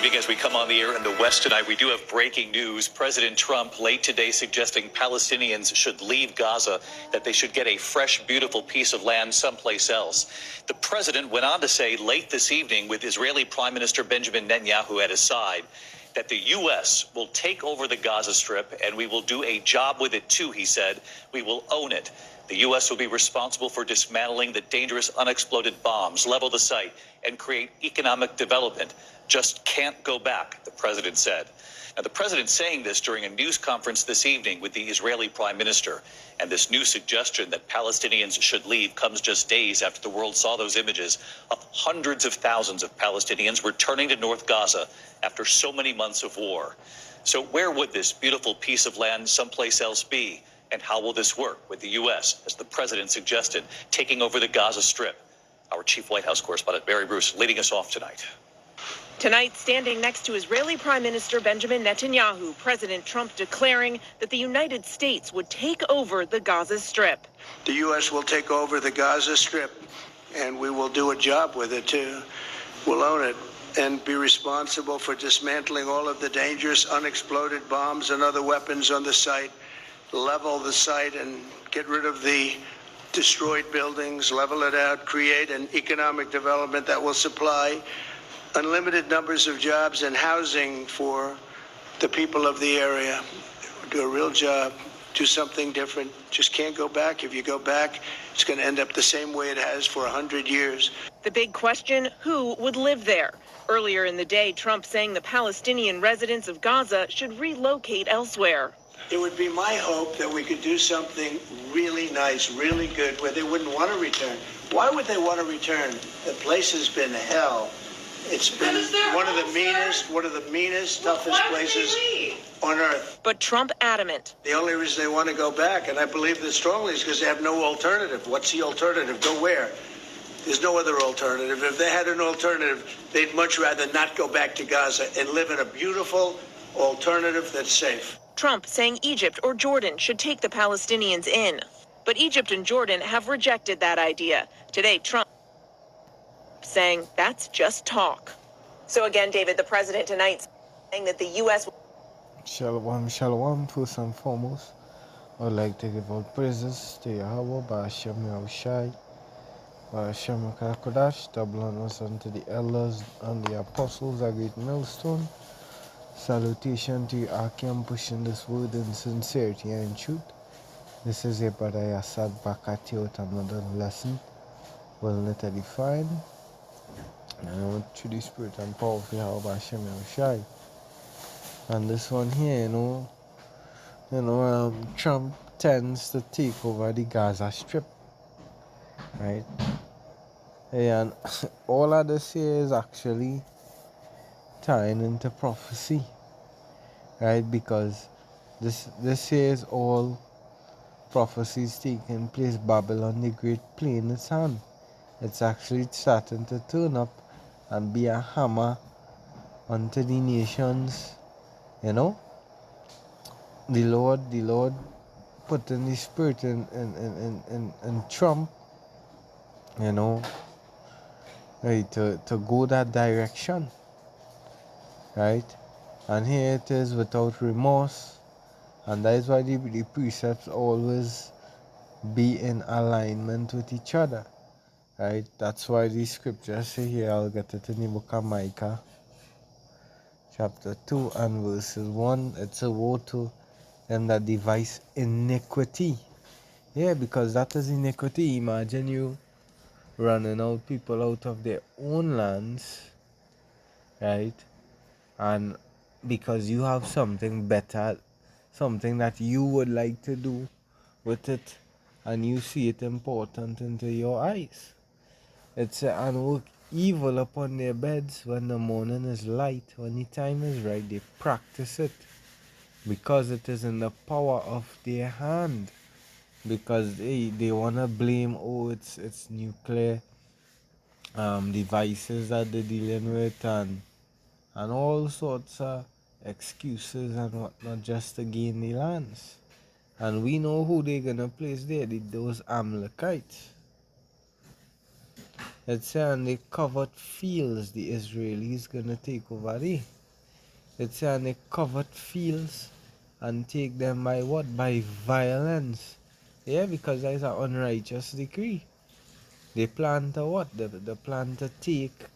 evening. As we come on the air in the West tonight, we do have breaking news. President Trump late today suggesting Palestinians should leave Gaza, that they should get a fresh, beautiful piece of land someplace else. The president went on to say late this evening, with Israeli Prime Minister Benjamin Netanyahu at his side, that the U.S. will take over the Gaza Strip, and we will do a job with it too, he said. We will own it. The U.S. will be responsible for dismantling the dangerous unexploded bombs, level the site, and create economic development. Just can't go back, the president said. Now, the president saying this during a news conference this evening with the Israeli prime minister. And this new suggestion that Palestinians should leave comes just days after the world saw those images of hundreds of thousands of Palestinians returning to North Gaza after so many months of war. So where would this beautiful piece of land someplace else be? And how will this work with the U.S., as the president suggested, taking over the Gaza Strip? Our chief White House correspondent, Barry Bruce, leading us off tonight. Tonight, standing next to Israeli Prime Minister Benjamin Netanyahu, President Trump declaring that the United States would take over the Gaza Strip. The U.S. will take over the Gaza Strip, and we will do a job with it, too. We'll own it and be responsible for dismantling all of the dangerous unexploded bombs and other weapons on the site, level the site and get rid of the destroyed buildings, level it out, create an economic development that will supply unlimited numbers of jobs and housing for the people of the area. Do a real job, do something different. Just can't go back. If you go back, it's going to end up the same way it has for 100 years. The big question, who would live there? Earlier in the day, Trump saying the Palestinian residents of Gaza should relocate elsewhere. It would be my hope that we could do something really nice, really good, where they wouldn't want to return. Why would they want to return? The place has been hell. It's been one of the meanest, toughest places on earth. But Trump adamant. The only reason they want to go back, and I believe this strongly, is because they have no alternative. What's the alternative? Go where? There's no other alternative. If they had an alternative, they'd much rather not go back to Gaza and live in a beautiful alternative that's safe. Trump saying Egypt or Jordan should take the Palestinians in. But Egypt and Jordan have rejected that idea. Today, Trump saying that's just talk. So again, David, the president tonight saying that the U.S. Shalom, first and foremost. I would like to give all praises to Yahweh, Ba'ashem Yahushai, Ba'ashem Kodash, double honors unto the elders and the apostles, a great millstone. Salutation to you, Akim, pushing this word in sincerity and truth. This is a brother Yasad back at you with another lesson, well knit edified. And I want to the spirit and power of Yahweh Hashem Yahushai. And this one here, Trump tends to take over the Gaza Strip, right? And all of this here is actually tying into prophecy, right? Because this here is all prophecies taking place. Babylon the Great playing its hand. It's actually starting to turn up and be a hammer unto the nations. The Lord put in the spirit in Trump, right, to go that direction. Right? And here it is without remorse. And that is why the precepts always be in alignment with each other. Right? That's why the scriptures say here, I'll get it in the book of Micah, chapter 2 and verses 1. It's a woe to them that devise iniquity. Yeah, because that is iniquity. Imagine you running out people out of their own lands, right? And because you have something better, something that you would like to do with it, and you see it important into your eyes. It's and work evil upon their beds when the morning is light, when the time is right, they practice it. Because it is in the power of their hand. Because they want to blame, it's nuclear devices that they're dealing with, and all sorts of excuses and whatnot just to gain the lands. And we know who they're going to place there, those Amalekites. It say on the covered fields the Israelis gonna take over there. It say on the covered fields and take them by what? By violence. Yeah, because that is an unrighteous decree. They plan to what? They plan to take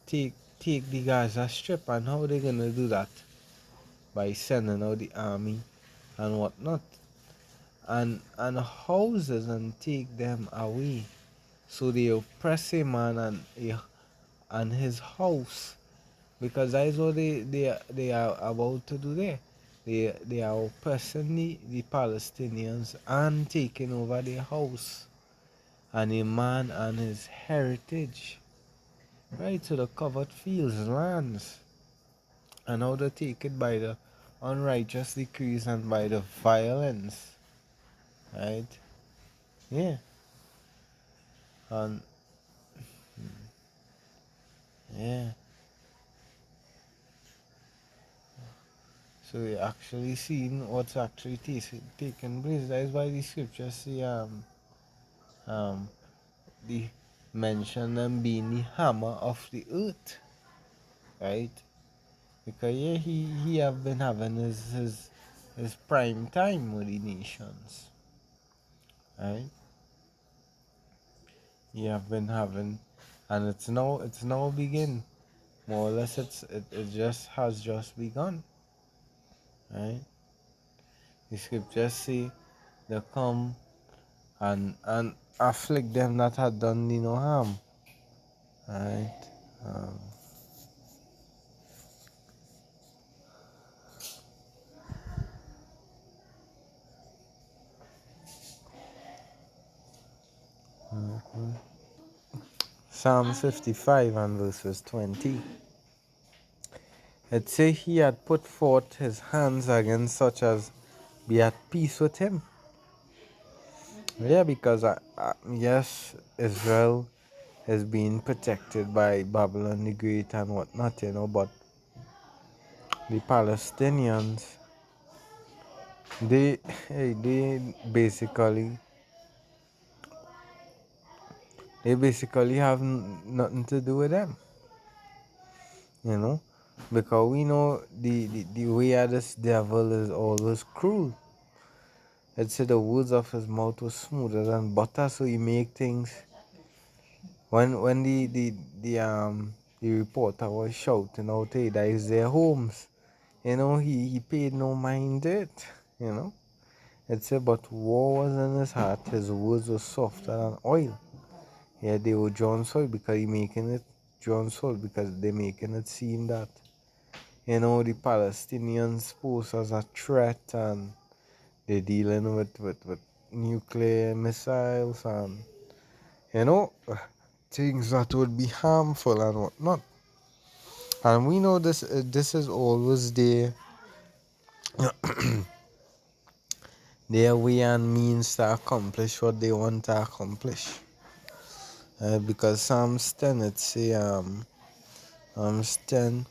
take the Gaza Strip, and how they gonna do that? By sending out the army and whatnot. And houses and take them away. So they oppress a man and his house, because that is what they are about to do there. They are oppressing the Palestinians and taking over their house and a man and his heritage, right, to the covered fields and lands. And how they take it by the unrighteous decrees and by the violence, right? Yeah. And yeah. So we actually seen what's actually taking place. That is why the scriptures say um the mention them being the hammer of the earth, right? Because yeah, he have been having his prime time with the nations, right? He have been having, and it's now begin. More or less, it just has just begun, right? The scriptures say they come and afflict them that had done thee no harm, right? Um, Psalm 55 and verses 20. It say he had put forth his hands against such as be at peace with him. Yeah, because yes, Israel is being protected by Babylon the Great and whatnot, but the Palestinians, they they basically have nothing to do with them, because we know the way of this devil is always cruel. It said the words of his mouth was smoother than butter, so he make things. When the reporter was shouting out, "Hey, that is their homes," he paid no mind to it, you know. It said, but war was in his heart, his words were softer than oil. Yeah, they were John Soil because he making it John Soil because they making it seem that the Palestinians pose as a threat and they're dealing with nuclear missiles and you know things that would be harmful and whatnot. And we know this is always their way and means to accomplish what they want to accomplish. Because Psalms 10 it say Psalms 10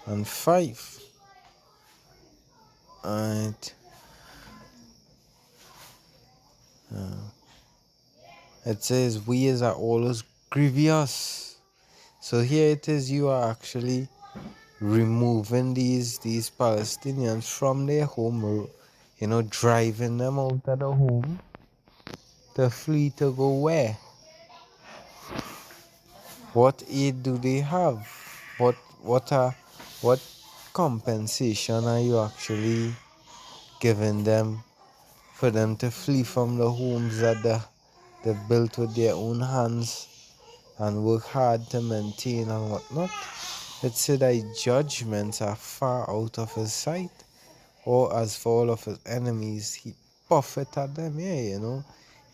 and 5. Right. It says ways are always grievous. So here it is, you are actually removing these Palestinians from their home, driving them out of the home to flee to go where? What aid do they have? What compensation are you actually giving them for them to flee from the homes that they built with their own hands and work hard to maintain and whatnot? It said that judgments are far out of his sight, or as for all of his enemies, he puffeth at them. Yeah,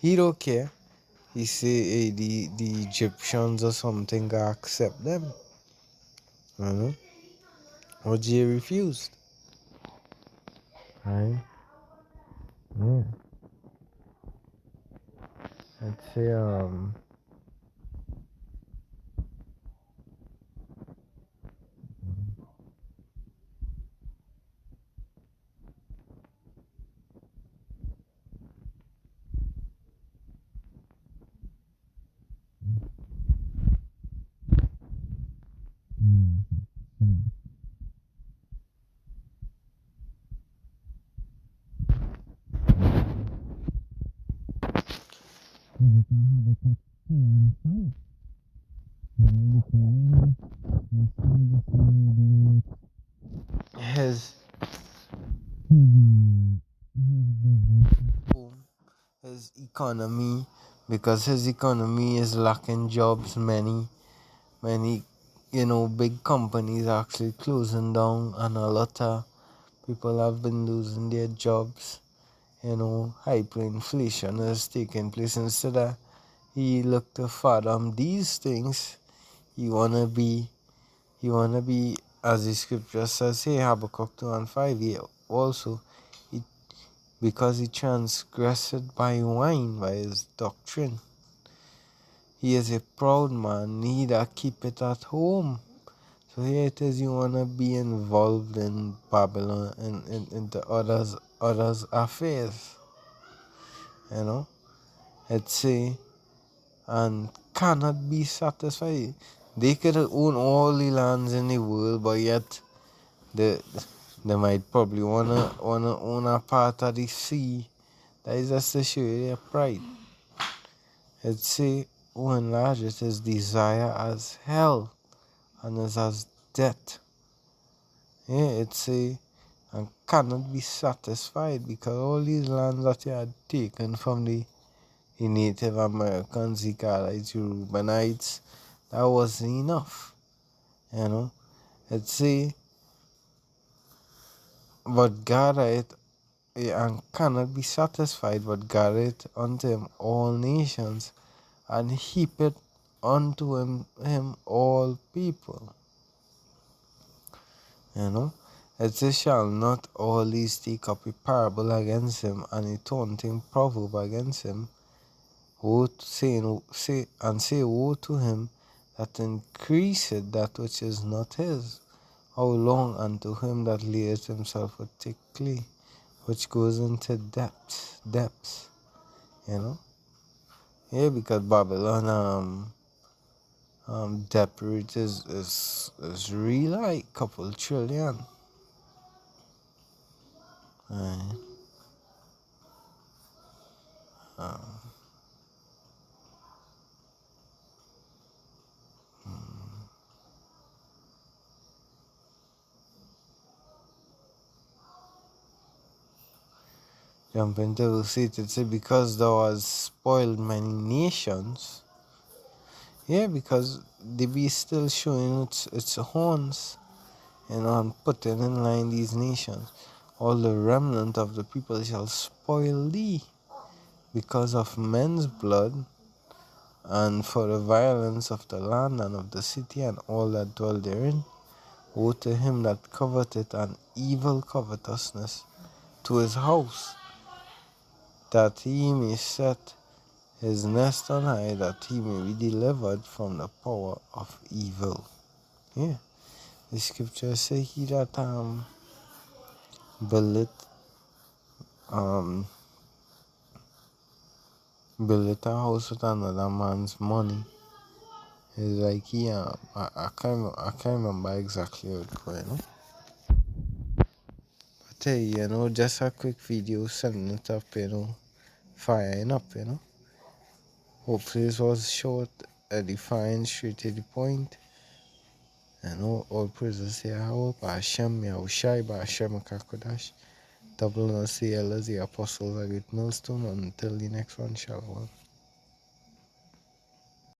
he don't care. He say, hey, the Egyptians or something gonna accept them. You know? Or Jay refused. Right? Yeah. Let's say, his his economy, because his economy is lacking jobs. Many big companies are actually closing down, and a lot of people have been losing their jobs. Hyperinflation is taking place. Instead of he look to fathom these things, he wanna be as the scripture says, hey, Habakkuk 2 and 5, he because he transgressed by wine, by his doctrine. He is a proud man, he that keep it at home. So here it is, you wanna be involved in Babylon and into others affairs. It's a and cannot be satisfied. They could own all the lands in the world, but yet they they might probably wanna own a part of the sea. That is just to show you their pride. It say, who enlarges his desire as hell and is as death. Yeah, it say, and cannot be satisfied, because all these lands that he had taken from the Native Americans, the Gadites, Reubenites, that wasn't enough. It say, but gathereth, and cannot be satisfied, but gathereth unto him all nations, and heap it unto him all people. It says, shall not all these take up a parable against him, and a taunting proverb against him, say, woe to him that increaseth that which is not his. How long unto him that layeth himself with thick clay, which goes into depths. Yeah, because Babylon debt rate is really like couple trillion. Right. Jump into the seat, it say, because thou hast spoiled many nations. Yeah, because the beast still showing its horns, and putting in line these nations. All the remnant of the people shall spoil thee, because of men's blood, and for the violence of the land and of the city and all that dwell therein. Woe to him that coveteth an evil covetousness to his house, that he may set his nest on high, that he may be delivered from the power of evil. Yeah. The scripture say, he that buildeth buildeth a house with another man's money is like he I can't remember exactly how it goes. But hey, just a quick video setting it up, firing up, Hopefully this was short, edifying, straight to the point. All praises to Yahweh, Ba'ashem, Yahushai, Ba'ashem, Kakodash. Double and CL as the apostles are with millstone. Until the next one, shalom.